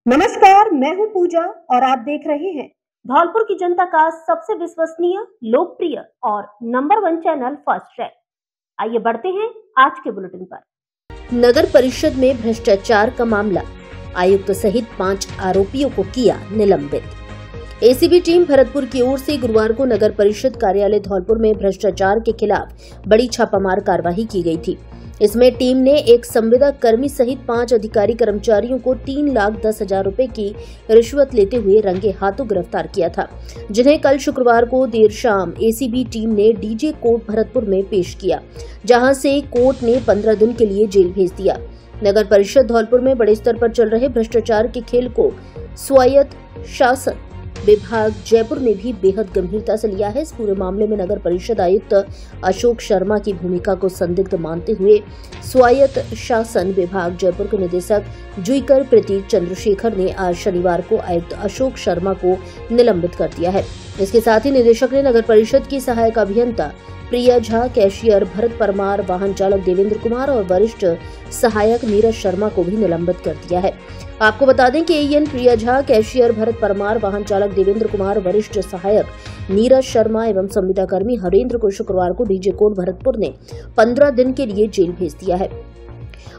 नमस्कार, मैं हूं पूजा और आप देख रहे हैं धौलपुर की जनता का सबसे विश्वसनीय, लोकप्रिय और नंबर 1 चैनल फर्स्ट ट्रैक। आइए बढ़ते हैं आज के बुलेटिन पर। नगर परिषद में भ्रष्टाचार का मामला, आयुक्त सहित 5 आरोपियों को किया निलंबित। एसीबी टीम भरतपुर की ओर से गुरुवार को नगर परिषद कार्यालय धौलपुर में भ्रष्टाचार के खिलाफ बड़ी छापामार कार्रवाई की गई थी। इसमें टीम ने एक संविदा कर्मी सहित 5 अधिकारी कर्मचारियों को 3,10,000 रुपए की रिश्वत लेते हुए रंगे हाथों गिरफ्तार किया था, जिन्हें कल शुक्रवार को देर शाम एसीबी टीम ने डीजे कोर्ट भरतपुर में पेश किया, जहां से कोर्ट ने 15 दिन के लिए जेल भेज दिया। नगर परिषद धौलपुर में बड़े स्तर पर चल रहे भ्रष्टाचार के खेल को स्वायत्त शासन विभाग जयपुर ने भी बेहद गंभीरता से लिया है। इस पूरे मामले में नगर परिषद आयुक्त अशोक शर्मा की भूमिका को संदिग्ध मानते हुए स्वायत्त शासन विभाग जयपुर के निदेशक जुईकर प्रतीक चंद्रशेखर ने आज शनिवार को आयुक्त अशोक शर्मा को निलंबित कर दिया है। इसके साथ ही निदेशक ने नगर परिषद की सहायक अभियंता प्रिया झा, कैशियर भरत परमार, वाहन चालक देवेंद्र कुमार और वरिष्ठ सहायक नीरज शर्मा को भी निलंबित कर दिया है। आपको बता दें कि एएन प्रिया झा, कैशियर भरत परमार, वाहन चालक देवेंद्र कुमार, वरिष्ठ सहायक नीरज शर्मा एवं संविदा कर्मी हरेंद्र को शुक्रवार को डीजे कोर्ट भरतपुर ने 15 दिन के लिए जेल भेज दिया है।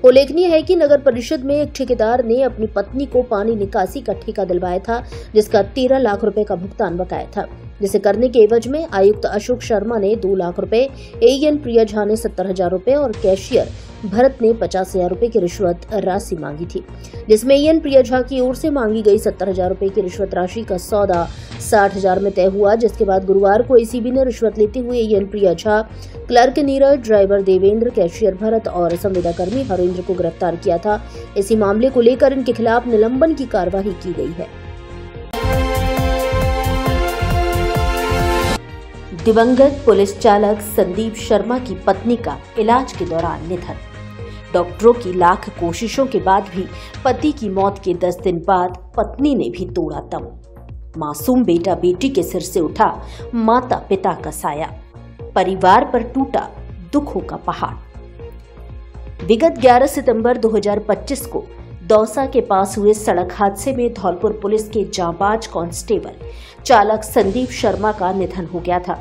उल्लेखनीय है कि नगर परिषद में एक ठेकेदार ने अपनी पत्नी को पानी निकासी का ठेका दिलवाया था, जिसका 13 लाख रुपए का भुगतान बकाया था, जिसे करने के एवज में आयुक्त अशोक शर्मा ने 2 लाख रुपए, एएन प्रिया झा ने 70,000 रुपए और कैशियर भरत ने 50,000 रुपए की रिश्वत राशि मांगी थी, जिसमें एएन प्रिया झा की ओर से मांगी गई 70,000 रुपए की रिश्वत राशि का सौदा 60,000 में तय हुआ। जिसके बाद गुरुवार को एसीबी ने रिश्वत लेते हुए AN Priya Jha, clerk Neeraj, driver Devendra, cashier Bharat और संविदा कर्मी हरेंद्र को गिरफ्तार किया था। इसी मामले को लेकर इनके खिलाफ निलंबन की कार्रवाई की गई है। दिवंगत पुलिस चालक संदीप शर्मा की पत्नी का इलाज के दौरान निधन। डॉक्टरों की लाख कोशिशों के बाद भी पति की मौत के 10 दिन बाद पत्नी ने भी तोड़ा दम। मासूम बेटा बेटी के सिर से उठा माता पिता का साया, परिवार पर टूटा दुखों का पहाड़। विगत 11 सितंबर 2025 को दौसा के पास हुए सड़क हादसे में धौलपुर पुलिस के जांबाज कांस्टेबल चालक संदीप शर्मा का निधन हो गया था।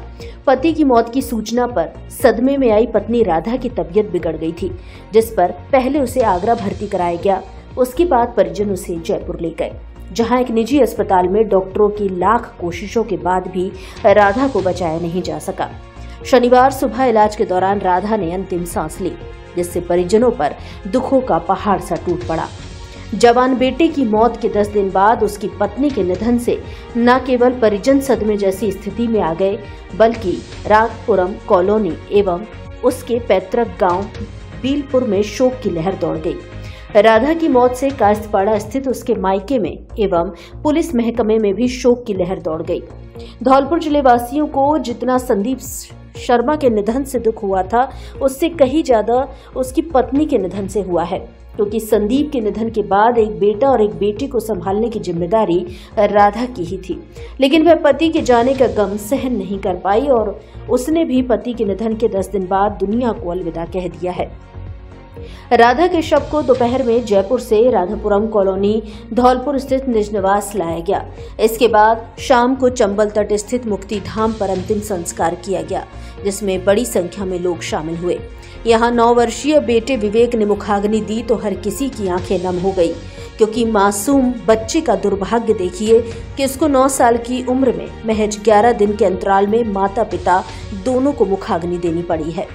पति की मौत की सूचना पर सदमे में आई पत्नी राधा की तबीयत बिगड़ गई थी, जिस पर पहले उसे आगरा भर्ती कराया गया। उसके बाद परिजन उसे जयपुर ले गए, जहां एक निजी अस्पताल में डॉक्टरों की लाख कोशिशों के बाद भी राधा को बचाया नहीं जा सका। शनिवार सुबह इलाज के दौरान राधा ने अंतिम सांस ली, जिससे परिजनों पर दुखों का पहाड़ सा टूट पड़ा। जवान बेटे की मौत के 10 दिन बाद उसकी पत्नी के निधन से न केवल परिजन सदमे जैसी स्थिति में आ गए, बल्कि रागपुरम कॉलोनी एवं उसके पैतृक गांव बीलपुर में शोक की लहर दौड़ गई। राधा की मौत से कास्तपाड़ा स्थित उसके मायके में एवं पुलिस महकमे में भी शोक की लहर दौड़ गई। धौलपुर जिले वासियों को जितना संदीप शर्मा के निधन से दुख हुआ था, उससे कहीं ज्यादा उसकी पत्नी के निधन से हुआ है, क्योंकि संदीप के निधन के बाद एक बेटा और एक बेटी को संभालने की जिम्मेदारी राधा की ही थी। लेकिन वह पति के जाने का गम सहन नहीं कर पाई और उसने भी पति के निधन के 10 दिन बाद दुनिया को अलविदा कह दिया है। राधा के शव को दोपहर में जयपुर से राधापुरम कॉलोनी धौलपुर स्थित निज निवास लाया गया। इसके बाद शाम को चंबल तट स्थित मुक्ति धाम पर अंतिम संस्कार किया गया, जिसमें बड़ी संख्या में लोग शामिल हुए। यहाँ 9 वर्षीय बेटे विवेक ने मुखाग्नि दी तो हर किसी की आंखें नम हो गई, क्योंकि मासूम बच्चे का दुर्भाग्य देखिए कि उसको 9 साल की उम्र में महज 11 दिन के अंतराल में माता पिता दोनों को मुखाग्नि देनी पड़ी है।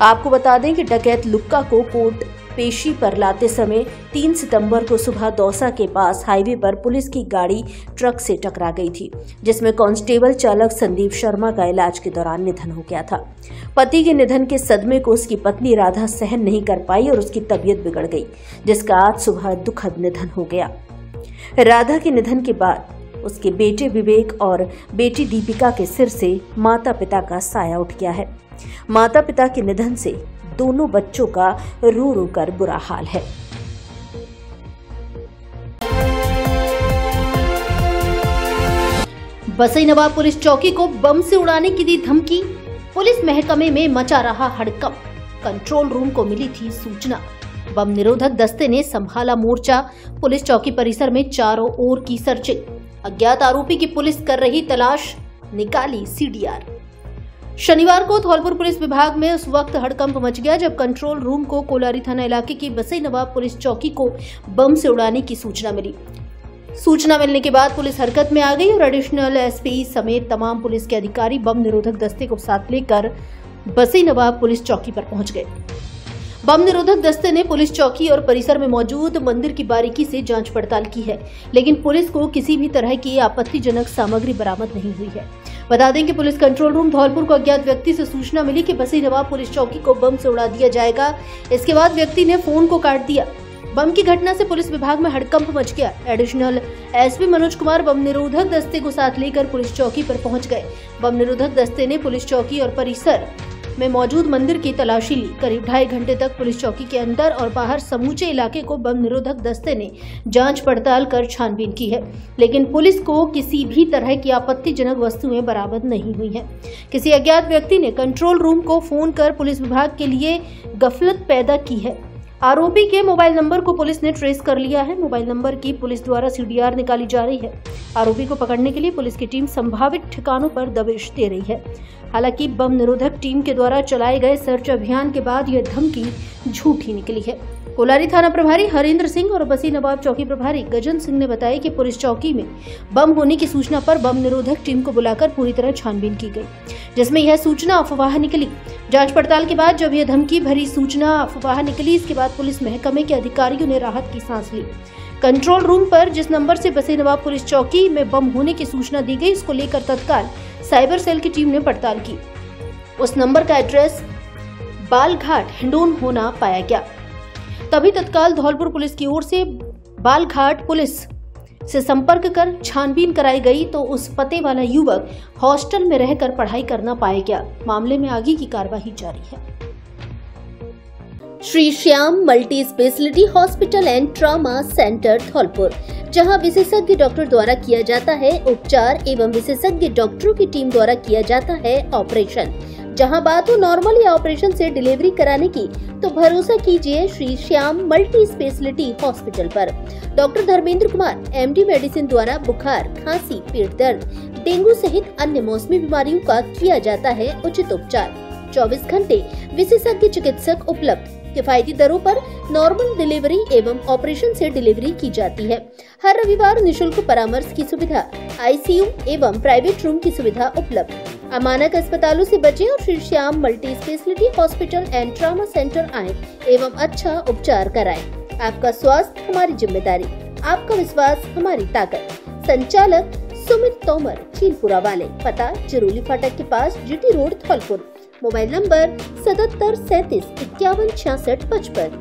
आपको बता दें कि डकैत लुक्का को कोर्ट पेशी पर लाते समय 3 सितंबर को सुबह दौसा के पास हाईवे पर पुलिस की गाड़ी ट्रक से टकरा गई थी, जिसमें कांस्टेबल चालक संदीप शर्मा का इलाज के दौरान निधन हो गया था। पति के निधन के सदमे को उसकी पत्नी राधा सहन नहीं कर पाई और उसकी तबीयत बिगड़ गई, जिसका आज सुबह दुखद निधन हो गया। राधा के निधन के बाद उसके बेटे विवेक और बेटी दीपिका के सिर से माता पिता का साया उठ गया है। माता पिता के निधन से दोनों बच्चों का रो रो कर बुरा हाल है। बसई नवाब पुलिस चौकी को बम से उड़ाने की दी धमकी, पुलिस महकमे में मचा रहा हड़कंप। कंट्रोल रूम को मिली थी सूचना, बम निरोधक दस्ते ने संभाला मोर्चा। पुलिस चौकी परिसर में चारों ओर की सर्चिंग। अज्ञात आरोपी की पुलिस कर रही तलाश, निकाली सीडीआर। शनिवार को धौलपुर पुलिस विभाग में उस वक्त हड़कंप मच गया जब कंट्रोल रूम को कोलारी थाना इलाके की बसई नवाब पुलिस चौकी को बम से उड़ाने की सूचना मिली। सूचना मिलने के बाद पुलिस हरकत में आ गई और एडिशनल एसपी समेत तमाम पुलिस के अधिकारी बम निरोधक दस्ते को साथ लेकर बसई नवाब पुलिस चौकी पर पहुंच गए। बम निरोधक दस्ते ने पुलिस चौकी और परिसर में मौजूद मंदिर की बारीकी से जांच पड़ताल की है, लेकिन पुलिस को किसी भी तरह की आपत्तिजनक सामग्री बरामद नहीं हुई है। बता दें कि पुलिस कंट्रोल रूम धौलपुर को अज्ञात व्यक्ति से सूचना मिली कि बसई नवाब पुलिस चौकी को बम से उड़ा दिया जाएगा। इसके बाद व्यक्ति ने फोन को काट दिया। बम की घटना से पुलिस विभाग में हड़कंप मच गया। एडिशनल एसपी मनोज कुमार बम निरोधक दस्ते को साथ लेकर पुलिस चौकी पर पहुंच गए। बम निरोधक दस्ते ने पुलिस चौकी और परिसर में मौजूद मंदिर की तलाशी ली। करीब 2.5 घंटे तक पुलिस चौकी के अंदर और बाहर समूचे इलाके को बम निरोधक दस्ते ने जांच पड़ताल कर छानबीन की है, लेकिन पुलिस को किसी भी तरह की आपत्तिजनक वस्तुएं बरामद नहीं हुई हैं। किसी अज्ञात व्यक्ति ने कंट्रोल रूम को फोन कर पुलिस विभाग के लिए गफलत पैदा की है। आरोपी के मोबाइल नंबर को पुलिस ने ट्रेस कर लिया है। मोबाइल नंबर की पुलिस द्वारा सीडीआर निकाली जा रही है। आरोपी को पकड़ने के लिए पुलिस की टीम संभावित ठिकानों पर दबिश दे रही है। हालांकि बम निरोधक टीम के द्वारा चलाए गए सर्च अभियान के बाद यह धमकी झूठी निकली है। कोलारी थाना प्रभारी हरेंद्र सिंह और बसई नवाब चौकी प्रभारी गजन सिंह ने बताया कि पुलिस चौकी में बम होने की सूचना पर बम निरोधक टीम को बुलाकर पूरी तरह छानबीन की गई, जिसमें यह सूचना अफवाह निकली। जांच पड़ताल के बाद जब यह धमकी भरी सूचना अफवाह निकली, इसके बाद पुलिस महकमे के अधिकारियों ने राहत की सांस ली। कंट्रोल रूम पर जिस नंबर से बसई नवाब पुलिस चौकी में बम होने की सूचना दी गई, इसको लेकर तत्काल साइबर सेल की टीम ने पड़ताल की। उस नंबर का एड्रेस बालघाट हिंडोन होना पाया गया। तभी तत्काल धौलपुर पुलिस की ओर से बालघाट पुलिस से संपर्क कर छानबीन कराई गई तो उस पते वाला युवक हॉस्टल में रहकर पढ़ाई करना पाया गया। मामले में आगे की कार्रवाई जारी है। Shri Shyam multi speciality hospital and trauma centre Dholpur, जहां विशेषज्ञ डॉक्टर द्वारा किया जाता है उपचार एवं विशेषज्ञ डॉक्टरों की टीम द्वारा किया जाता है ऑपरेशन। जहां बात हो नॉर्मल या ऑपरेशन से डिलीवरी कराने की, तो भरोसा कीजिए Shri Shyam multi speciality hospital पर। Doctor Dharmendra Kumar MD medicine द्वारा बुखार, खांसी, पेट दर्द, डेंगू सहित अन्य मौसमी बीमारियों का किया जाता है उचित उपचार। 24 घंटे विशेषज्ञ चिकित्सक उपलब्ध। किफायती दरों पर नॉर्मल डिलीवरी एवं ऑपरेशन से डिलीवरी की जाती है। हर रविवार निशुल्क परामर्श की सुविधा, आईसीयू एवं प्राइवेट रूम की सुविधा उपलब्ध। अमानक अस्पतालों से बचें और Shri Shyam multi speciality hospital and trauma centre आएं एवं अच्छा उपचार कराएं। आपका स्वास्थ्य हमारी जिम्मेदारी, आपका विश्वास हमारी ताकत। संचालक सुमित तोमर, चीलपुरा वाले, पता चिरोली फाटक के पास, GT road, Dholpur. Mobile number 77 37 51 66 55।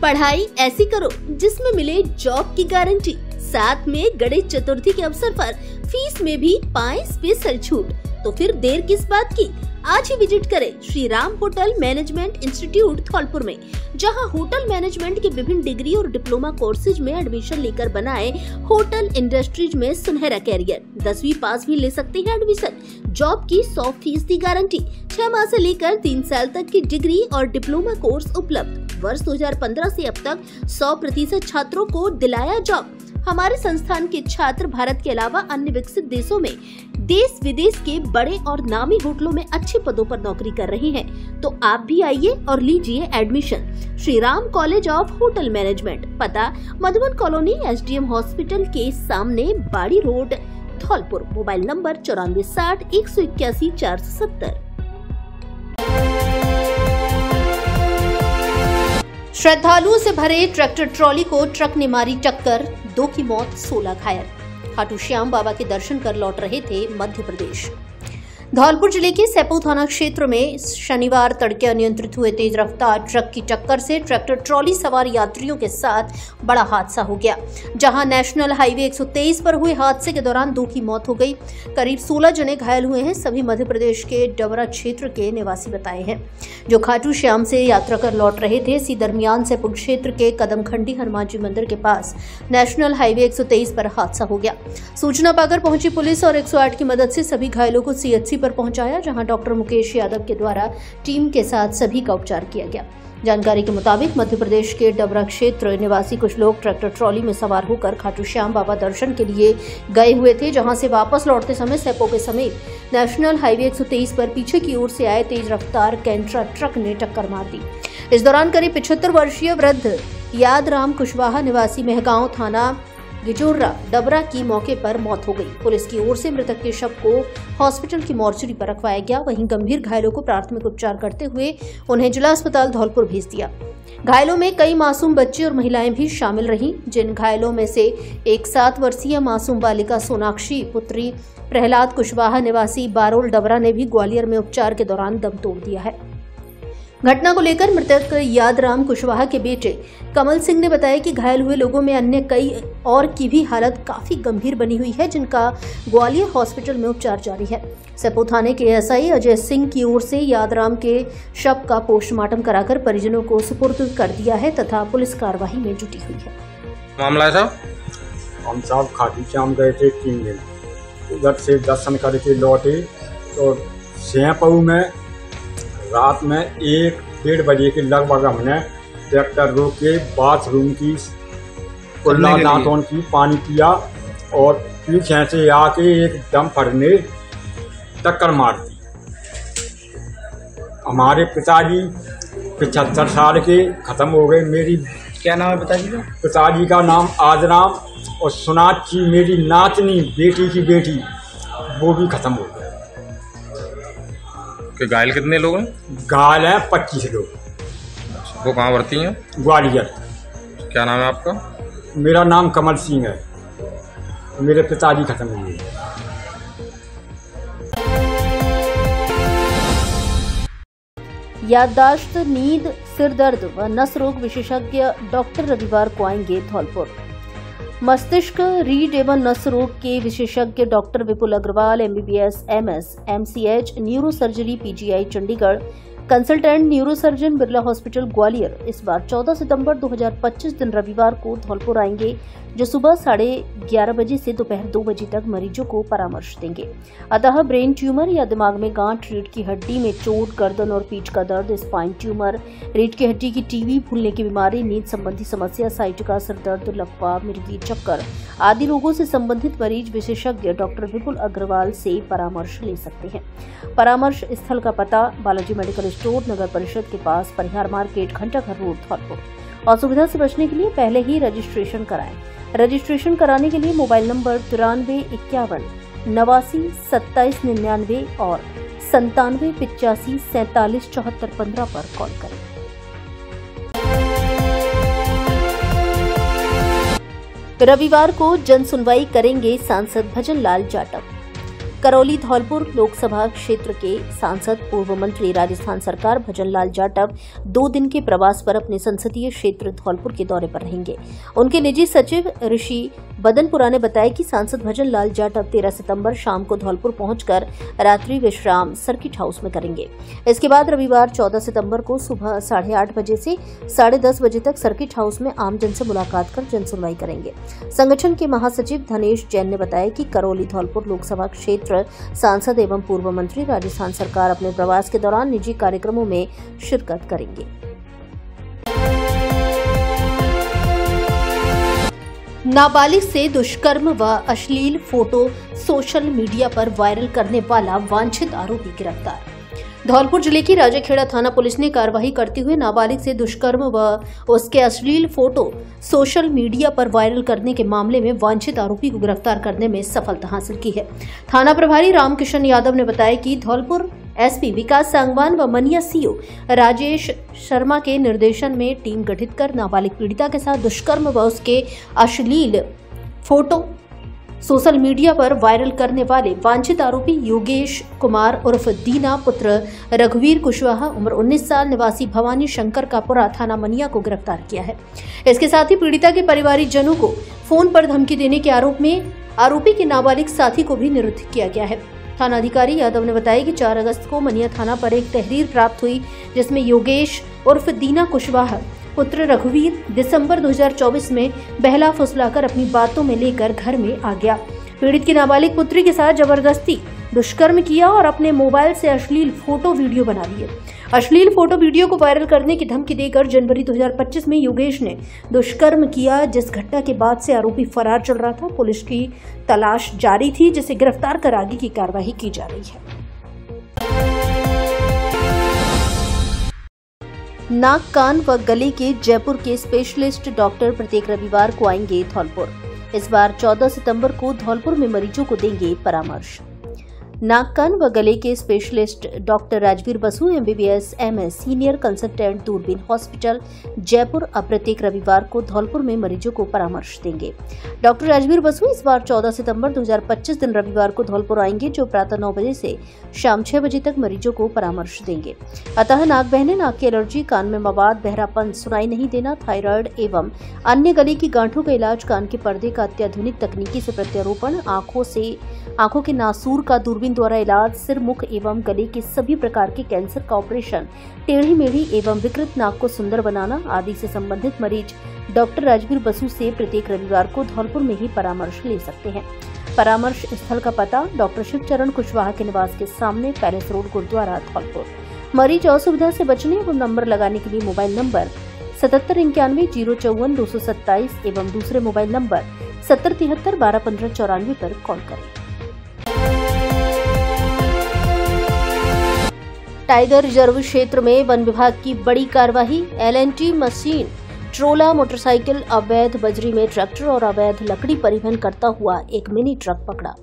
पढ़ाई ऐसी करो जिसमें मिले जॉब की गारंटी, साथ में गणेश चतुर्थी के अवसर पर फीस में भी पाएं स्पेशल छूट। तो फिर देर किस बात की, आज ही विजिट करें Shri Ram hotel management institute Dholpur में, जहां होटल मैनेजमेंट के विभिन्न डिग्री और डिप्लोमा कोर्सेज में एडमिशन लेकर बनाए होटल इंडस्ट्रीज में सुनहरा कैरियर। 10वीं पास भी ले सकते हैं एडमिशन। जॉब की 100% गारंटी, 6 माह से लेकर 3 साल तक की डिग्री और डिप्लोमा कोर्स उपलब्ध। वर्ष 2015 से अब तक 100% छात्रों को दिलाया जॉब। हमारे संस्थान के छात्र भारत के अलावा अन्य विकसित देशों में देश विदेश के बड़े और नामी होटलों में अच्छे पदों पर नौकरी कर रहे हैं। तो आप भी आइए और लीजिए admission. Shri Ram college of hotel management, पता मधुबन कॉलोनी, एसडीएम हॉस्पिटल के सामने, बाड़ी रोड, धौलपुर। Mobile number 94 60 181 470। श्रद्धालुओं से भरे ट्रैक्टर ट्रॉली को ट्रक ने मारी टक्कर, 2 की मौत, 16 घायल। खाटू श्याम बाबा के दर्शन कर लौट रहे थे मध्य प्रदेश। धौलपुर जिले के सैपू थाना क्षेत्र में शनिवार तड़के अनियंत्रित हुए तेज रफ्तार ट्रक की टक्कर से ट्रैक्टर ट्रॉली सवार यात्रियों के साथ बड़ा हादसा हो गया, जहां नेशनल हाईवे 123 पर हुए हादसे के दौरान 2 की मौत हो गई। करीब 16 जने घायल हुए हैं। सभी मध्य प्रदेश के डबरा क्षेत्र के निवासी बताए हैं, जो खाटू श्याम से यात्रा कर लौट रहे थे। इसी दरमियान सैपू क्षेत्र के कदमखंडी हनुमान जी मंदिर के पास नेशनल हाईवे 123 पर हादसा हो गया। सूचना पाकर पहुंची पुलिस और 108 की मदद से सभी घायलों को सीएचसी पर पर पहुंचाया, जहां डॉक्टर मुकेश यादव के द्वारा टीम के साथ सभी का उपचार किया गया। जानकारी के मुताबिक मध्य प्रदेश के डबरा क्षेत्र निवासी कुछ लोग ट्रैक्टर ट्रॉली में सवार होकर खाटू श्याम बाबा दर्शन के लिए गए हुए थे, जहां से वापस लौटते समय सेपो के समीप नेशनल हाईवे 123 पर पीछे की ओर से आए तेज रफ्तार कैंट्रा ट्रक ने टक्कर मार दी। इस दौरान करीब 75 वर्षीय वृद्ध यादराम कुशवाहा निवासी मेहगांव थाना गिजोर्रा डबरा की मौके पर मौत हो गई। पुलिस की ओर से मृतक के शव को हॉस्पिटल की मॉर्चरी पर रखवाया गया। वहीं गंभीर घायलों को प्राथमिक उपचार करते हुए उन्हें जिला अस्पताल धौलपुर भेज दिया। घायलों में कई मासूम बच्चे और महिलाएं भी शामिल रहीं, जिन घायलों में से एक 7 वर्षीय मासूम बालिका सोनाक्षी पुत्री प्रहलाद कुशवाहा निवासी बारोल डबरा ने भी ग्वालियर में उपचार के दौरान दम तोड़ दिया है। घटना को लेकर मृतक यादराम कुशवाहा के बेटे कमल सिंह ने बताया कि घायल हुए लोगों में अन्य कई और की भी हालत काफी गंभीर बनी हुई है, जिनका ग्वालियर हॉस्पिटल में उपचार जारी है। सेपो थाने के एसआई अजय सिंह की ओर से यादराम के शव का पोस्टमार्टम कराकर परिजनों को सुपुर्द कर दिया है तथा पुलिस कार्रवाई में जुटी हुई है। मामला साहब, हम साहब खाटू श्याम गए थे 3 दिन, उधर से दर्शन करके लौटे तो सेपऊ में रात में 1-1:30 बजे के लगभग हमने ट्रैक्टर रोक के बाथरूम की कुल्ला दांतों की पानी पिया और पीछे से आके एक डंपर ने टक्कर मार दी। हमारे पिताजी 75 साल के खत्म हो गए। मेरी क्या नाम है पिताजी का? पिताजी का नाम आजराम और सोनाक्षी मेरी नातनी बेटी की बेटी, वो भी खत्म हो गए। कि घायल कितने लोग हैं? घायल हैं 25 लोग। वो कहाँ भर्ती हैं? ग्वालियर। क्या नाम है आपका? मेरा नाम कमल सिंह है। मेरे पिताजी खत्म हुए। याददाश्त, नींद, सिरदर्द व नस रोग विशेषज्ञ डॉक्टर रविवार को आएंगे धौलपुर। मस्तिष्क, रीढ़ एवं नस रोग के विशेषज्ञ doctor Vipul Agarwal MBBS MS MCH neuro surgery PGI Chandigarh, consultant neurosurgeon Birla hospital Gwalior इस बार 14 सितंबर 2025 दिन रविवार को धौलपुर आएंगे, जो सुबह 11:30 बजे से दोपहर 2 बजे तक मरीजों को परामर्श देंगे। अतः ब्रेन ट्यूमर या दिमाग में गांठ, रीढ़ की हड्डी में चोट, गर्दन और पीठ का दर्द, स्पाइन ट्यूमर, रीढ़ की हड्डी की टीबी, फूलने की बीमारी, नींद संबंधी समस्या, साइटिका, सिरदर्द, लकवा, मिर्गी, चक्कर आदि रोगों से संबंधित मरीज विशेषज्ञ डॉक्टर विपुल अग्रवाल से परामर्श ले सकते हैं। परामर्श स्थल का पता बालाजी मेडिकल स्टोर, नगर परिषद के पास, परिहार मार्केट, घंटाघर रोड, धौलपुर। असुविधा से बचने के लिए पहले ही रजिस्ट्रेशन कराएं। रजिस्ट्रेशन कराने के लिए मोबाइल नंबर 93 51 89 27 99 और 97 85 47 74 15 पर कॉल करें। रविवार को जन सुनवाई करेंगे सांसद भजन लाल जाटव। करौली धौलपुर लोकसभा क्षेत्र के सांसद पूर्व मंत्री राजस्थान सरकार भजन लाल जाटव 2 दिन के प्रवास पर अपने संसदीय क्षेत्र धौलपुर के दौरे पर रहेंगे। उनके निजी सचिव ऋषि बदनपुरा ने बताया कि सांसद भजन लाल जाटव 13 सितंबर शाम को धौलपुर पहुंचकर रात्रि विश्राम सर्किट हाउस में करेंगे। इसके बाद रविवार 14 सितंबर को सुबह 8:30 बजे से 10:30 बजे तक सर्किट हाउस में आमजन से मुलाकात कर जन सुनवाई करेंगे। संगठन के महासचिव धनेश जैन ने बताया कि करौली धौलपुर लोकसभा क्षेत्र सांसद एवं पूर्व मंत्री राजस्थान सरकार अपने प्रवास के दौरान निजी कार्यक्रमों में शिरकत करेंगे। नाबालिग से दुष्कर्म व अश्लील फोटो सोशल मीडिया पर वायरल करने वाला वांछित आरोपी गिरफ्तार। धौलपुर जिले की राजाखेड़ा थाना पुलिस ने कार्रवाई करते हुए नाबालिग से दुष्कर्म व उसके अश्लील फोटो सोशल मीडिया पर वायरल करने के मामले में वांछित आरोपी को गिरफ्तार करने में सफलता हासिल की है। थाना प्रभारी रामकिशन यादव ने बताया कि धौलपुर SP विकास सांगवान व मनिया CO राजेश शर्मा के निर्देशन में टीम गठित कर नाबालिग पीड़िता के साथ दुष्कर्म व उसके अश्लील फोटो सोशल मीडिया पर वायरल करने वाले वांछित आरोपी योगेश कुमार उर्फ दीना पुत्र रघुवीर कुशवाहा उम्र 19 साल निवासी भवानी शंकर कापुरा थाना मनिया को गिरफ्तार किया है। इसके साथ ही पीड़िता के परिवारजनों को फोन पर धमकी देने के आरोप में आरोपी के नाबालिग साथी को भी निरुद्ध किया गया है। थाना अधिकारी यादव ने बताया कि 4 अगस्त को मनिया थाना पर एक तहरीर प्राप्त हुई, जिसमें योगेश उर्फ दीना कुशवाहा पुत्र रघुवीर दिसंबर 2024 में बहला फुसलाकर अपनी बातों में लेकर घर में आ गया। पीड़ित की नाबालिग पुत्री के साथ जबरदस्ती दुष्कर्म किया और अपने मोबाइल से अश्लील फोटो वीडियो बना लिए। अश्लील फोटो वीडियो को वायरल करने की धमकी देकर जनवरी 2025 में योगेश ने दुष्कर्म किया, जिस घटना के बाद से आरोपी फरार चल रहा था। पुलिस की तलाश जारी थी, जिसे गिरफ्तार कर आगे की कार्रवाई की जा रही है। नाक, कान व गले के जयपुर के स्पेशलिस्ट डॉक्टर प्रत्येक रविवार को आएंगे धौलपुर। इस बार 14 सितंबर को धौलपुर में मरीजों को देंगे परामर्श। नाक, कान व गले के specialist doctor Rajveer Basu MBBS MS senior consultant दूरबीन हॉस्पिटल जयपुर अब प्रत्येक रविवार को धौलपुर में मरीजों को परामर्श देंगे। डॉक्टर राजवीर बसु इस बार 14 सितंबर 2025 दिन रविवार को धौलपुर आएंगे, जो प्रातः 9 बजे से शाम 6 बजे तक मरीजों को परामर्श देंगे। अतः नाक बहने, नाक की एलर्जी, कान में मवाद, बहरापन, सुनाई नहीं देना, थायराइड एवं अन्य गले की गांठों का इलाज, कान के पर्दे का अत्याधुनिक तकनीकी से प्रत्यारोपण, आंखों के नासूर का दूरबीन द्वारा इलाज, सिर, मुख एवं गले के सभी प्रकार के कैंसर का ऑपरेशन, टेढ़ी मेढ़ी एवं विकृत नाक को सुंदर बनाना आदि से संबंधित मरीज डॉक्टर राजवीर बसु से प्रत्येक रविवार को धौलपुर में ही परामर्श ले सकते हैं। परामर्श स्थल का पता डॉक्टर शिवचरण कुशवाहा के निवास के सामने, पैलेस रोड, गुरुद्वारा, धौलपुर। मरीज असुविधा से बचने एवं नंबर लगाने के लिए मोबाइल नंबर 7791 054 227 एवं दूसरे मोबाइल नंबर 7073 1215 94 पर कॉल करें। टाइगर रिजर्व क्षेत्र में वन विभाग की बड़ी कार्रवाई। LNT मशीन, ट्रोला, मोटरसाइकिल, अवैध बजरी में ट्रैक्टर और अवैध लकड़ी परिवहन करता हुआ एक मिनी ट्रक पकड़ा।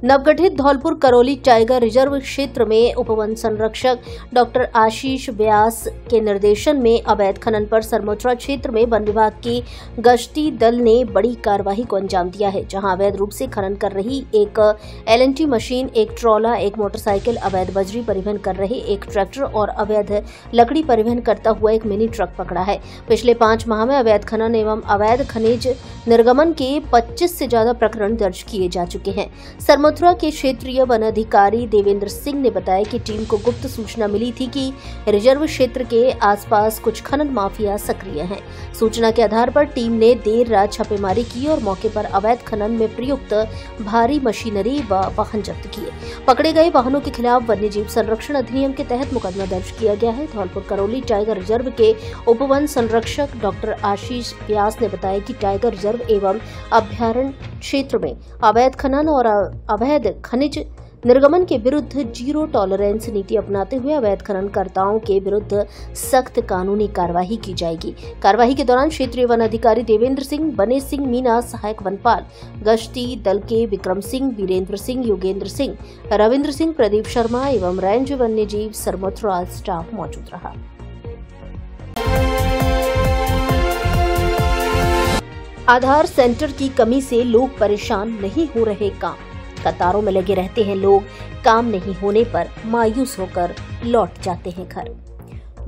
नवगठित धौलपुर करौली टाइगर रिजर्व क्षेत्र में उपवन संरक्षक डॉक्टर आशीष व्यास के निर्देशन में अवैध खनन पर सरमोत्रा क्षेत्र में वन विभाग की गश्ती दल ने बड़ी कार्रवाई को अंजाम दिया है, जहां अवैध रूप से खनन कर रही एक LNT मशीन, एक ट्रॉला, एक मोटरसाइकिल, अवैध बजरी परिवहन कर रहे एक ट्रैक्टर और अवैध लकड़ी परिवहन करता हुआ एक मिनी ट्रक पकड़ा है। पिछले 5 माह में अवैध खनन एवं अवैध खनिज निर्गमन के 25 से ज्यादा प्रकरण दर्ज किए जा चुके हैं। मथुरा के क्षेत्रीय वन अधिकारी देवेंद्र सिंह ने बताया कि टीम को गुप्त सूचना मिली थी कि रिजर्व क्षेत्र के आसपास कुछ खनन माफिया सक्रिय हैं। सूचना के आधार पर टीम ने देर रात छापेमारी की और मौके पर अवैध खनन में प्रयुक्त भारी मशीनरी व वाहन जब्त किए। पकड़े गए वाहनों के खिलाफ वन्यजीव संरक्षण अधिनियम के तहत मुकदमा दर्ज किया गया है। धौलपुर करौली टाइगर रिजर्व के उपवन संरक्षक डॉक्टर आशीष व्यास ने बताया कि टाइगर रिजर्व एवं अभ्यारण्य क्षेत्र में अवैध खनन और अवैध खनिज निर्गमन के विरुद्ध जीरो टॉलरेंस नीति अपनाते हुए अवैध खननकर्ताओं के विरुद्ध सख्त कानूनी कार्यवाही की जाएगी। कार्यवाही के दौरान क्षेत्रीय वन अधिकारी देवेंद्र सिंह, बने सिंह मीना, सहायक वनपाल, गश्ती दल के विक्रम सिंह, वीरेंद्र सिंह, योगेंद्र सिंह, रविंद्र सिंह, प्रदीप शर्मा एवं रेंज वन्यजीव सरमथुरा स्टाफ मौजूद रहा। आधार सेंटर की कमी से लोग परेशान नहीं हो रहे, काम कतारों में लगे रहते हैं लोग, काम नहीं होने पर मायूस होकर लौट जाते हैं घर।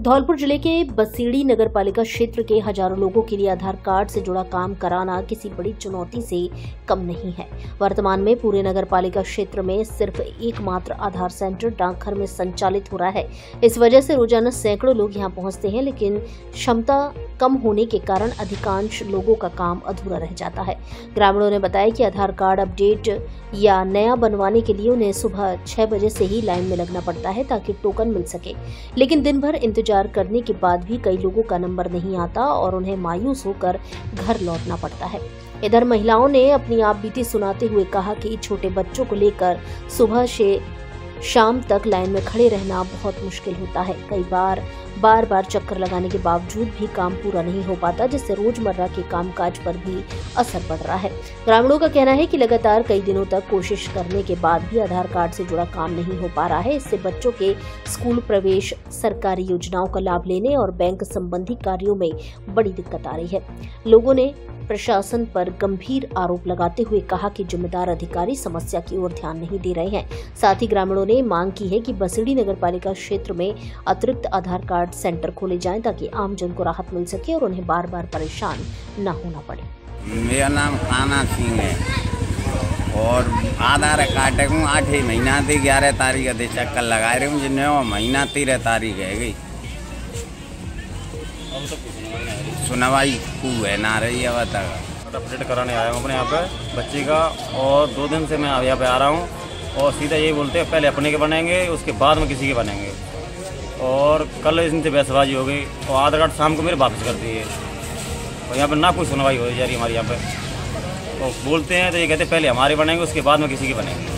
धौलपुर जिले के बसीड़ी नगर पालिका क्षेत्र के हजारों लोगों के लिए आधार कार्ड से जुड़ा काम कराना किसी बड़ी चुनौती से कम नहीं है। वर्तमान में पूरे नगर पालिका क्षेत्र में सिर्फ एकमात्र आधार सेंटर डाकघर में संचालित हो रहा है। इस वजह से रोजाना सैकड़ों लोग यहां पहुंचते हैं, लेकिन क्षमता कम होने के कारण अधिकांश लोगों का काम अधूरा रह जाता है। ग्रामीणों ने बताया कि आधार कार्ड अपडेट या नया बनवाने के लिए उन्हें सुबह 6 बजे से ही लाइन में लगना पड़ता है ताकि टोकन मिल सके, लेकिन दिन भर इंतजार करने के बाद भी कई लोगों का नंबर नहीं आता और उन्हें मायूस होकर घर लौटना पड़ता है। इधर महिलाओं ने अपनी आप बीती सुनाते हुए कहा कि छोटे बच्चों को लेकर सुबह से शाम तक लाइन में खड़े रहना बहुत मुश्किल होता है। कई बार बार चक्कर लगाने के बावजूद भी काम पूरा नहीं हो पाता, जिससे रोजमर्रा के कामकाज पर भी असर पड़ रहा है। ग्रामीणों का कहना है कि लगातार कई दिनों तक कोशिश करने के बाद भी आधार कार्ड से जुड़ा काम नहीं हो पा रहा है। इससे बच्चों के स्कूल प्रवेश, सरकारी योजनाओं का लाभ लेने और बैंक संबंधी कार्यों में बड़ी दिक्कत आ रही है। लोगों ने प्रशासन पर गंभीर आरोप लगाते हुए कहा कि जिम्मेदार अधिकारी समस्या की ओर ध्यान नहीं दे रहे हैं। साथ ही ग्रामीणों ने मांग की है कि बसीड़ी नगर पालिका क्षेत्र में अतिरिक्त आधार कार्ड सेंटर खोले जाएं ताकि आम जन को राहत मिल सके और उन्हें बार बार परेशान न होना पड़े। मेरा नाम काना सिंह है और आधार कार्ड को 8 महीना से 11 तारीख से चक्कर लगा रहे हूँ, 9 महीना 13 तारीख है गई। सुनवाई खूब है ना रही है। बता अपडेट कराने आया हूँ अपने यहाँ पे बच्ची का, और 2 दिन से मैं यहाँ पे आ रहा हूँ और सीधा यही बोलते हैं पहले अपने के बनेंगे उसके बाद में किसी के बनेंगे। और कल इनसे बहसबाजी हो गई और आधार कार्ड शाम को मेरे वापस कर दिए और यहाँ पर ना कोई सुनवाई हो जा रही हमारे यहाँ पर। तो बोलते हैं तो ये कहते हैं पहले हमारे बनेंगे उसके बाद में किसी के बनेंगे।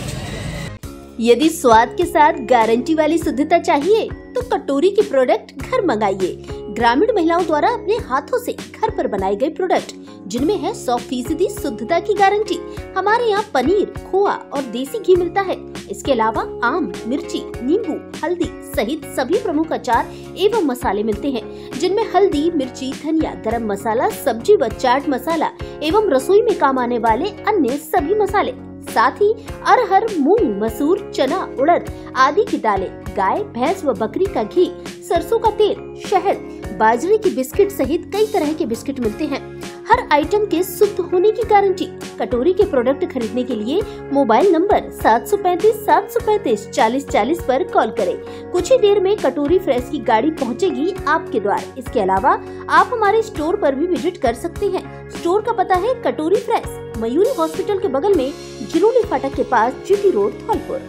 यदि स्वाद के साथ गारंटी वाली शुद्धता चाहिए तो कटोरी के प्रोडक्ट घर मंगाइए। ग्रामीण महिलाओं द्वारा अपने हाथों से घर पर बनाए गए प्रोडक्ट जिनमें है 100% शुद्धता की गारंटी। हमारे यहाँ पनीर, खोआ और देसी घी मिलता है। इसके अलावा आम, मिर्ची, नींबू, हल्दी सहित सभी प्रमुख अचार एवं मसाले मिलते हैं जिनमें हल्दी, मिर्ची, धनिया, गरम मसाला, सब्जी व चाट मसाला एवं रसोई में काम आने वाले अन्य सभी मसाले, साथ ही अरहर, मूंग, मसूर, चना, उड़द आदि की दालें, गाय, भैंस व बकरी का घी, सरसों का तेल, शहद, बाजरे की बिस्किट सहित कई तरह के बिस्किट मिलते हैं। हर आइटम के शुद्ध होने की गारंटी। कटोरी के प्रोडक्ट खरीदने के लिए मोबाइल नंबर 735-735-4040 पर कॉल करें। कुछ ही देर में कटोरी फ्रेश की गाड़ी पहुंचेगी आपके द्वार। इसके अलावा आप हमारे स्टोर पर भी विजिट कर सकते हैं। स्टोर का पता है कटोरी फ्रेश, मयूरी हॉस्पिटल के बगल में, जिरोली फाटक के पास, जीटी रोड, धौलपुर।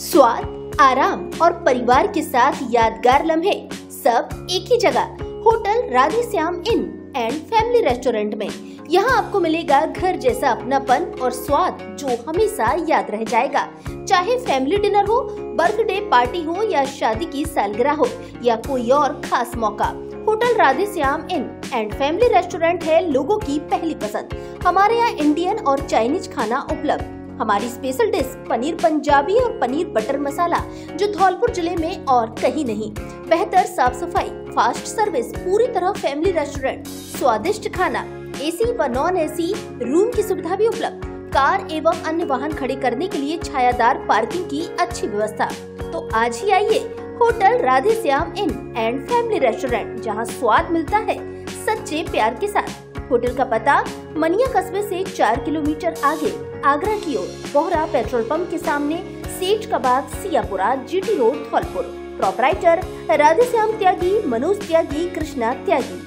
स्वाद, आराम और परिवार के साथ यादगार लम्हे सब एक ही जगह, hotel Radhe Shyam in and family restaurant में। यहाँ आपको मिलेगा घर जैसा अपनापन और स्वाद जो हमेशा याद रह जाएगा। चाहे फैमिली डिनर हो, बर्थडे पार्टी हो या शादी की सालगिरह हो या कोई और खास मौका, hotel Radhe Shyam in and family restaurant है लोगों की पहली पसंद। हमारे यहाँ इंडियन और चाइनीज खाना उपलब्ध। हमारी स्पेशल डिश पनीर पंजाबी और पनीर बटर मसाला जो धौलपुर जिले में और कहीं नहीं। बेहतर साफ सफाई, फास्ट सर्विस, पूरी तरह फैमिली रेस्टोरेंट, स्वादिष्ट खाना, एसी व नॉन एसी रूम की सुविधा भी उपलब्ध। कार एवं अन्य वाहन खड़े करने के लिए छायादार पार्किंग की अच्छी व्यवस्था। तो आज ही आइए hotel Radhe Shyam in and family restaurant, जहां स्वाद मिलता है सच्चे प्यार के साथ। होटल का पता मनिया कस्बे से 4 किलोमीटर आगे, आगरा की ओर, बोहरा पेट्रोल पंप के सामने, सेठ का बाग, Siyapura, GT road, Dholpur. Proprietor Radhe Shyam Tyagi, Manoj Tyagi, Krishna Tyagi.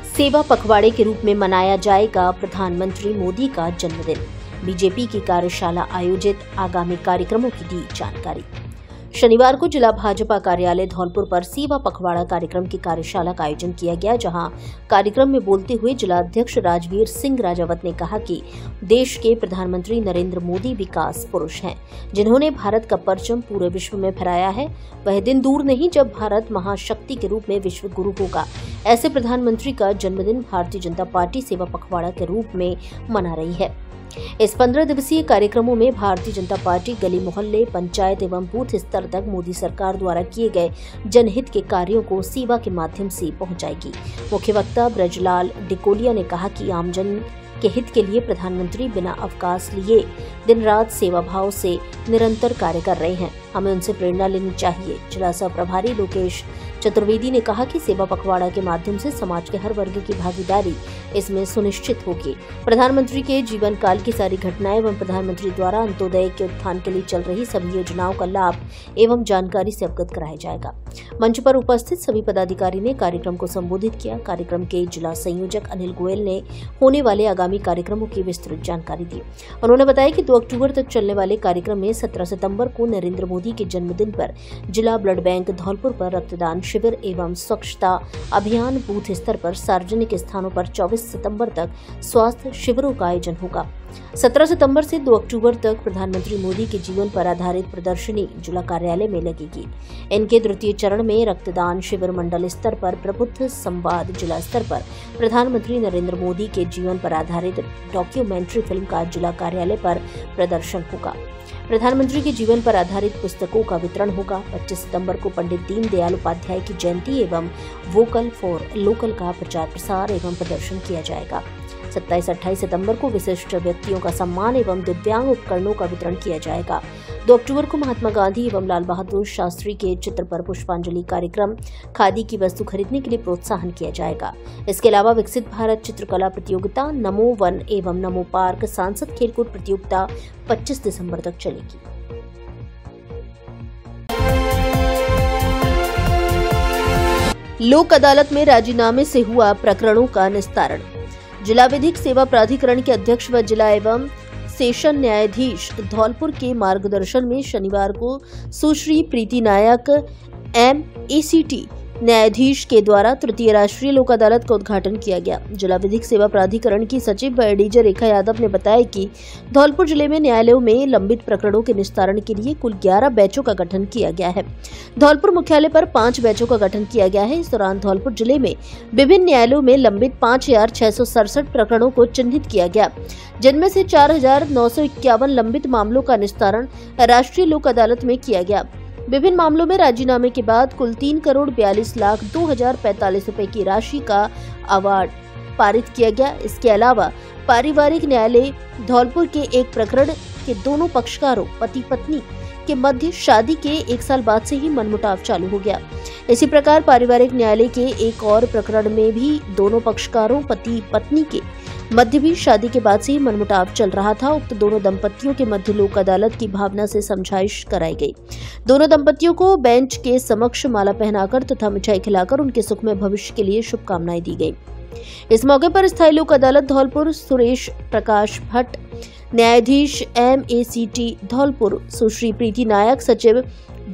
सेवा पखवाड़े के रूप में मनाया जाएगा प्रधानमंत्री मोदी का जन्मदिन। बीजेपी की कार्यशाला आयोजित, आगामी कार्यक्रमों की दी जानकारी। शनिवार को जिला भाजपा कार्यालय धौलपुर पर सेवा पखवाड़ा कार्यक्रम की कार्यशाला का आयोजन किया गया, जहां कार्यक्रम में बोलते हुए जिला अध्यक्ष राजवीर सिंह राजावत ने कहा कि देश के प्रधानमंत्री नरेंद्र मोदी विकास पुरुष हैं, जिन्होंने भारत का परचम पूरे विश्व में फहराया है। वह दिन दूर नहीं जब भारत महाशक्ति के रूप में विश्व गुरु होगा। ऐसे प्रधानमंत्री का जन्मदिन भारतीय जनता पार्टी सेवा पखवाड़ा के रूप में मना रही है। इस 15 दिवसीय कार्यक्रमों में भारतीय जनता पार्टी गली मोहल्ले, पंचायत एवं बूथ स्तर तक मोदी सरकार द्वारा किए गए जनहित के कार्यों को सेवा के माध्यम से पहुंचाएगी। मुख्य वक्ता ब्रजलाल डिकोलिया ने कहा कि आमजन के हित के लिए प्रधानमंत्री बिना अवकाश लिए दिन रात सेवा भाव से निरंतर कार्य कर रहे हैं। हमें उनसे प्रेरणा लेनी चाहिए। जिला सह प्रभारी लोकेश चतुर्वेदी ने कहा कि सेवा पखवाड़ा के माध्यम से समाज के हर वर्ग की भागीदारी इसमें सुनिश्चित होगी। प्रधानमंत्री के जीवन काल की सारी घटनाएं एवं प्रधानमंत्री द्वारा अंत्योदय के उत्थान के लिए चल रही सभी योजनाओं का लाभ एवं जानकारी से अवगत कराया जाएगा। मंच पर उपस्थित सभी पदाधिकारी ने कार्यक्रम को संबोधित किया। कार्यक्रम के जिला संयोजक अनिल गोयल ने होने वाले आगामी कार्यक्रमों की विस्तृत जानकारी दी। उन्होंने बताया कि 2 अक्टूबर तक चलने वाले कार्यक्रम में 17 सितंबर को नरेंद्र मोदी के जन्मदिन पर जिला ब्लड बैंक धौलपुर पर रक्तदान शिविर एवं स्वच्छता अभियान, बूथ स्तर पर सार्वजनिक स्थानों पर 24 सितंबर तक स्वास्थ्य शिविरों का आयोजन होगा। 17 सितंबर से 2 अक्टूबर तक प्रधानमंत्री मोदी के जीवन पर आधारित प्रदर्शनी जिला कार्यालय में लगेगी। इनके द्वितीय चरण में रक्तदान शिविर मंडल स्तर पर, प्रबुद्ध संवाद जिला स्तर पर प्रधानमंत्री नरेंद्र मोदी के जीवन पर आधारित डॉक्यूमेंट्री फिल्म का जिला कार्यालय पर प्रदर्शन होगा। प्रधानमंत्री के जीवन पर आधारित पुस्तकों का वितरण होगा। 25 सितंबर को पंडित दीनदयाल उपाध्याय की जयंती एवं वोकल फॉर लोकल का प्रचार प्रसार एवं प्रदर्शन किया जाएगा। 27-28 सितंबर को विशिष्ट व्यक्तियों का सम्मान एवं दिव्यांग उपकरणों का वितरण किया जाएगा। 2 अक्टूबर को महात्मा गांधी एवं लाल बहादुर शास्त्री के चित्र पर पुष्पांजलि कार्यक्रम, खादी की वस्तु खरीदने के लिए प्रोत्साहन किया जाएगा। इसके अलावा विकसित भारत चित्रकला प्रतियोगिता, नमो वन एवं नमो पार्क सांसद खेलकूद प्रतियोगिता 25 दिसंबर तक चलेगी। लोक अदालत में राजीनामे से हुआ प्रकरणों का निस्तारण। जिला विधिक सेवा प्राधिकरण के अध्यक्ष व जिला एवं सेशन न्यायाधीश धौलपुर के मार्गदर्शन में शनिवार को सुश्री प्रीति नायक MACT न्यायाधीश के द्वारा तृतीय राष्ट्रीय लोक अदालत का उद्घाटन किया गया। जिला विधिक सेवा प्राधिकरण की सचिव व एडीजे रेखा यादव ने बताया कि धौलपुर जिले में न्यायालयों में लंबित प्रकरणों के निस्तारण के लिए कुल 11 बैचों का गठन किया गया है। धौलपुर मुख्यालय पर 5 बैचों का गठन किया गया है। इस दौरान धौलपुर जिले में विभिन्न न्यायालयों में लंबित 5,667 प्रकरणों को चिन्हित किया गया, जिनमें से 4,951 लंबित मामलों का निस्तारण राष्ट्रीय लोक अदालत में किया गया। विभिन्न मामलों में राजीनामे के बाद कुल 3,42,02,045 रुपए की राशि का अवार्ड पारित किया गया। इसके अलावा पारिवारिक न्यायालय धौलपुर के एक प्रकरण के दोनों पक्षकारों पति पत्नी के मध्य शादी के 1 साल बाद से ही मनमुटाव चालू हो गया। इसी प्रकार पारिवारिक न्यायालय के एक और प्रकरण में भी दोनों पक्षकारों पति पत्नी के मध्य भी शादी के बाद से ही मनमुटाव चल रहा था। उक्त दोनों दंपतियों के मध्य लोक अदालत की भावना से समझाइश कराई गई। दोनों दंपतियों को बेंच के समक्ष माला पहनाकर तथा मिठाई खिलाकर उनके सुखमय भविष्य के लिए शुभकामनाएं दी गई। इस मौके पर स्थायी लोक अदालत धौलपुर सुरेश प्रकाश भट्ट, न्यायाधीश MACT धौलपुर सुश्री प्रीति नायक, सचिव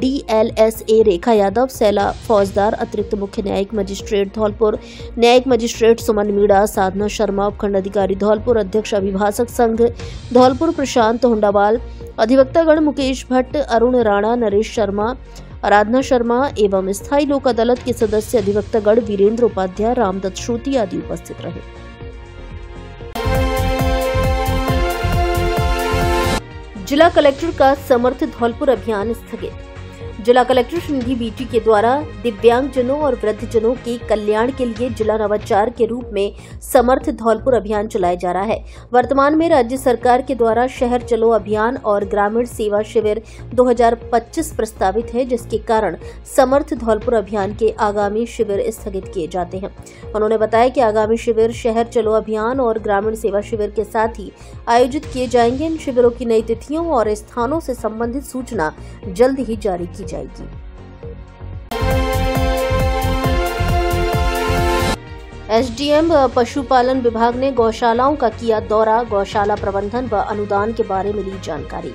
DLSA रेखा यादव, सैला फौजदार, अतिरिक्त मुख्य न्यायिक मजिस्ट्रेट धौलपुर, न्यायिक मजिस्ट्रेट सुमन मीणा, साधना शर्मा, उपखंड अधिकारी धौलपुर, अध्यक्ष अभिभाषक संघ धौलपुर प्रशांत हुंडावाल, अधिवक्तागण मुकेश भट्ट, अरुण राणा, नरेश शर्मा, आराधना शर्मा एवं स्थायी लोक अदालत के सदस्य अधिवक्तागण वीरेंद्र उपाध्याय, रामदत्त श्रुति आदि उपस्थित रहे। जिला कलेक्टर का समर्थ धौलपुर अभियान स्थगित। जिला कलेक्टर श्रीनिधि बीटी के द्वारा दिव्यांगजनों और वृद्धजनों के कल्याण के लिए जिला नवाचार के रूप में समर्थ धौलपुर अभियान चलाया जा रहा है। वर्तमान में राज्य सरकार के द्वारा शहर चलो अभियान और ग्रामीण सेवा शिविर 2025 प्रस्तावित है, जिसके कारण समर्थ धौलपुर अभियान के आगामी शिविर स्थगित किए जाते हैं। उन्होंने बताया कि आगामी शिविर शहर चलो अभियान और ग्रामीण सेवा शिविर के साथ ही आयोजित किए जाएंगे। इन शिविरों की नई तिथियों और स्थानों से संबंधित सूचना जल्द ही जारी की जाएगी। SDM पशुपालन विभाग ने गौशालाओं का किया दौरा, गौशाला प्रबंधन व अनुदान के बारे में ली जानकारी।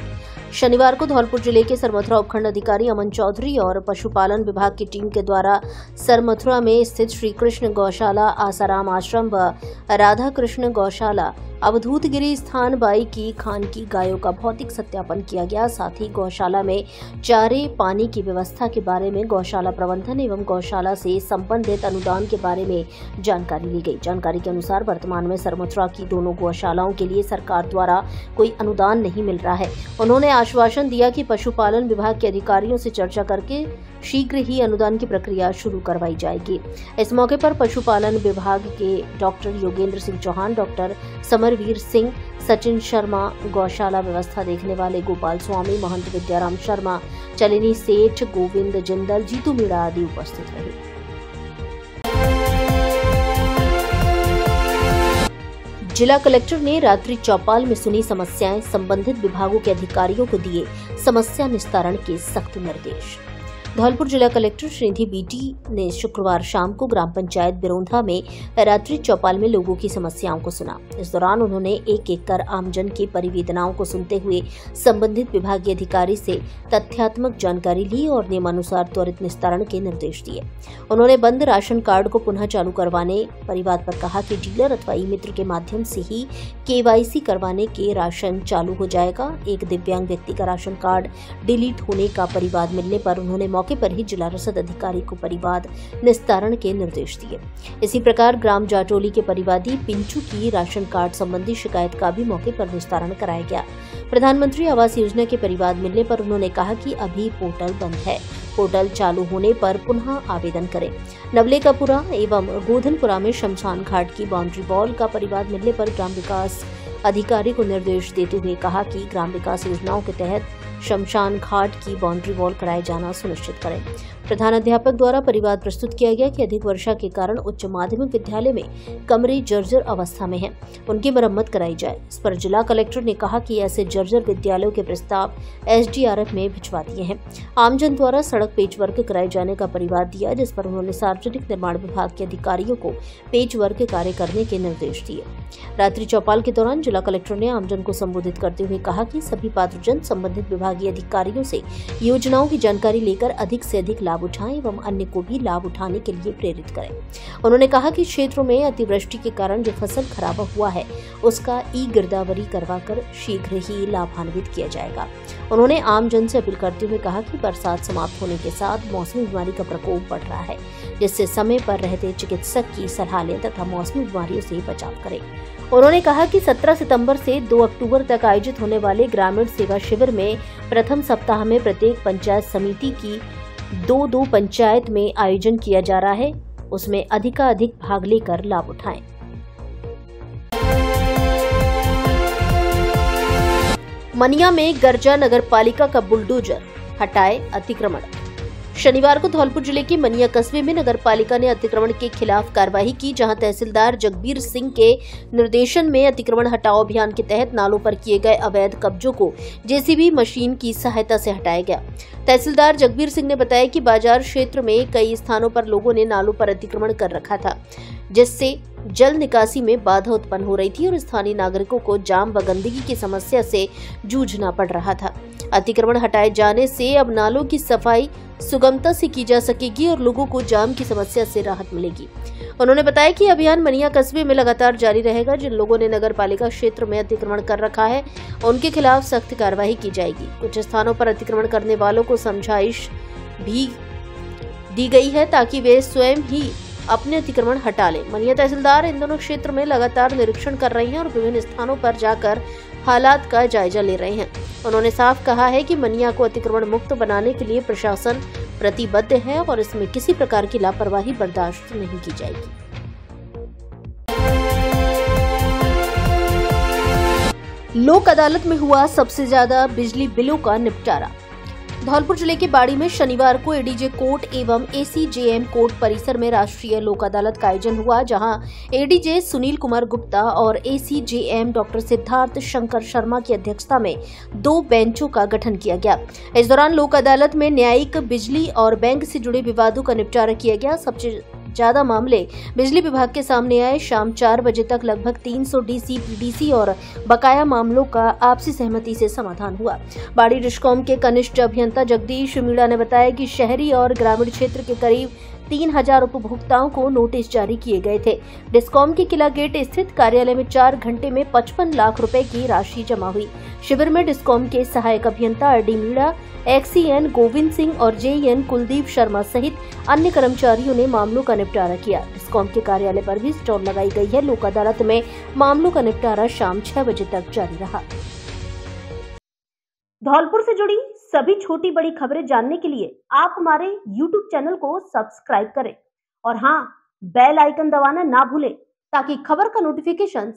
शनिवार को धौलपुर जिले के सरमथुरा उपखंड अधिकारी अमन चौधरी और पशुपालन विभाग की टीम के द्वारा सरमथुरा में स्थित श्री कृष्ण गौशाला, आसाराम आश्रम व राधा कृष्ण गौशाला, अवधूतगिरी स्थान बाई की खान की गायों का भौतिक सत्यापन किया गया। साथ ही गौशाला में चारे पानी की व्यवस्था के बारे में, गौशाला प्रबंधन एवं गौशाला से संबंधित अनुदान के बारे में जानकारी ली गई। जानकारी के अनुसार वर्तमान में सरमथुरा की दोनों गौशालाओं के लिए सरकार द्वारा कोई अनुदान नहीं मिल रहा है। उन्होंने आश्वासन दिया कि पशुपालन विभाग के अधिकारियों से चर्चा करके शीघ्र ही अनुदान की प्रक्रिया शुरू करवाई जाएगी। इस मौके पर पशुपालन विभाग के डॉक्टर योगेंद्र सिंह चौहान, डॉक्टर समरवीर सिंह, सचिन शर्मा, गौशाला व्यवस्था देखने वाले गोपाल स्वामी, महंत विद्याराम शर्मा, चलिनी सेठ, गोविंद जिंदल, जीतू मीणा आदि उपस्थित रहे। जिला कलेक्टर ने रात्रि चौपाल में सुनी समस्याएं, संबंधित विभागों के अधिकारियों को दिए समस्या निस्तारण के सख्त निर्देश। धौलपुर जिला कलेक्टर श्रीनिधि बीटी ने शुक्रवार शाम को ग्राम पंचायत बिरोंधा में रात्रि चौपाल में लोगों की समस्याओं को सुना। इस दौरान उन्होंने एक एक कर आमजन की परिवेदनाओं को सुनते हुए संबंधित विभागीय अधिकारी से तथ्यात्मक जानकारी ली और नियमानुसार त्वरित निस्तारण के निर्देश दिए। उन्होंने बंद राशन कार्ड को पुनः चालू करवाने, परिवाद पर कहा कि डीलर अथवा ई मित्र के माध्यम से ही KYC करवाने के राशन चालू हो जाएगा। एक दिव्यांग व्यक्ति का राशन कार्ड डिलीट होने का परिवाद मिलने पर उन्होंने मौके पर ही जिला रसद अधिकारी को परिवाद निस्तारण के निर्देश दिए। इसी प्रकार ग्राम जाटोली के परिवादी पिंचू की राशन कार्ड संबंधी शिकायत का भी मौके पर निस्तारण कराया गया। प्रधानमंत्री आवास योजना के परिवाद मिलने पर उन्होंने कहा कि अभी पोर्टल बंद है, पोर्टल चालू होने पर पुनः आवेदन करें। नवलेकापुरा एवं गोधनपुरा में शमशान घाट की बाउंड्री वॉल का परिवाद मिलने पर ग्राम विकास अधिकारी को निर्देश देते हुए कहा कि ग्राम विकास योजनाओं के तहत शमशान घाट की बाउंड्री वॉल कराए जाना सुनिश्चित करें। प्रधान अध्यापक द्वारा परिवाद प्रस्तुत किया गया कि अधिक वर्षा के कारण उच्च माध्यमिक विद्यालय में कमरे जर्जर अवस्था में हैं, उनकी मरम्मत कराई जाए। इस पर जिला कलेक्टर ने कहा कि ऐसे जर्जर विद्यालयों के प्रस्ताव SDRF में भिजवा दिए हैं। आमजन द्वारा सड़क पेचवर्क कराए जाने का परिवाद दिया, जिस पर उन्होंने सार्वजनिक निर्माण विभाग के अधिकारियों को पेचवर्क कार्य करने के निर्देश दिए। रात्रि चौपाल के दौरान जिला कलेक्टर ने आमजन को संबोधित करते हुए कहा कि सभी पात्रजन संबंधित विभागीय अधिकारियों से योजनाओं की जानकारी लेकर अधिक से अधिक लाभ उठाएं एवं अन्य को भी लाभ उठाने के लिए प्रेरित करें। उन्होंने कहा कि क्षेत्रों में अतिवृष्टि के कारण जो फसल खराब हुआ है उसका गिरदावरी करवाकर शीघ्र ही लाभान्वित किया जाएगा। उन्होंने आमजन से अपील करते हुए कहा कि बरसात समाप्त होने के साथ मौसमी बीमारी का प्रकोप बढ़ रहा है, जिससे समय पर रहते चिकित्सक की सलाह लें तथा मौसमी बीमारियों से बचाव करें। उन्होंने कहा कि 17 सितंबर से 2 अक्टूबर तक आयोजित होने वाले ग्रामीण सेवा शिविर में प्रथम सप्ताह में प्रत्येक पंचायत समिति की 2 पंचायत में आयोजन किया जा रहा है, उसमें अधिकाधिक भाग लेकर लाभ उठाएं। मनिया में गर्जा नगर पालिका का बुलडोजर हटाए अतिक्रमण। शनिवार को धौलपुर जिले के मनिया कस्बे में नगर पालिका ने अतिक्रमण के खिलाफ कार्रवाई की, जहां तहसीलदार जगबीर सिंह के निर्देशन में अतिक्रमण हटाओ अभियान के तहत नालों पर किए गए अवैध कब्जों को JCB मशीन की सहायता से हटाया गया। तहसीलदार जगबीर सिंह ने बताया कि बाजार क्षेत्र में कई स्थानों पर लोगों ने नालों पर अतिक्रमण कर रखा था, जिससे जल निकासी में बाधा उत्पन्न हो रही थी और स्थानीय नागरिकों को जाम व गंदगी की समस्या से जूझना पड़ रहा था। अतिक्रमण हटाए जाने से अब नालों की सफाई सुगमता से की जा सकेगी और लोगों को जाम की समस्या से राहत मिलेगी। उन्होंने बताया कि अभियान मनिया कस्बे में लगातार जारी रहेगा। जिन लोगों ने नगर पालिका क्षेत्र में अतिक्रमण कर रखा है उनके खिलाफ सख्त कार्रवाई की जाएगी। कुछ स्थानों पर अतिक्रमण करने वालों को समझाइश भी दी गई है ताकि वे स्वयं ही अपने अतिक्रमण हटा लें। मनिया तहसीलदार इन दोनों क्षेत्र में लगातार निरीक्षण कर रहे हैं और विभिन्न स्थानों पर जाकर हालात का जायजा ले रहे हैं। उन्होंने साफ कहा है कि मनिया को अतिक्रमण मुक्त बनाने के लिए प्रशासन प्रतिबद्ध है और इसमें किसी प्रकार की लापरवाही बर्दाश्त नहीं की जाएगी। लोक अदालत में हुआ सबसे ज्यादा बिजली बिलों का निपटारा। धौलपुर जिले के बाड़ी में शनिवार को ADJ कोर्ट एवं ACJM कोर्ट परिसर में राष्ट्रीय लोक अदालत का आयोजन हुआ, जहां ADJ सुनील कुमार गुप्ता और ACJM डॉक्टर सिद्धार्थ शंकर शर्मा की अध्यक्षता में 2 बेंचों का गठन किया गया। इस दौरान लोक अदालत में न्यायिक, बिजली और बैंक से जुड़े विवादों का निपटारा किया गया। सबसे ज्यादा मामले बिजली विभाग के सामने आए। शाम 4 बजे तक लगभग 300 DC, PDC और बकाया मामलों का आपसी सहमति से समाधान हुआ। बाड़ी डिस्कॉम के कनिष्ठ अभियंता जगदीश मीणा ने बताया कि शहरी और ग्रामीण क्षेत्र के करीब 3000 उपभोक्ताओं को नोटिस जारी किए गए थे। डिस्कॉम के किला गेट स्थित कार्यालय में 4 घंटे में 55 लाख रुपए की राशि जमा हुई। शिविर में डिस्कॉम के सहायक अभियंता RD मीणा, XEN गोविंद सिंह और JEN कुलदीप शर्मा सहित अन्य कर्मचारियों ने मामलों का निपटारा किया। डिस्कॉम के कार्यालय पर भी स्टॉल लगाई गई है। लोक अदालत में मामलों का निपटारा शाम 6 बजे तक जारी रहा। धौलपुर से जुड़ी सभी छोटी बड़ी खबरें जानने के लिए आप हमारे YouTube चैनल को सब्सक्राइब करें और हाँ, बेल आइकन दबाना ना भूलें ताकि खबर का नोटिफिकेशन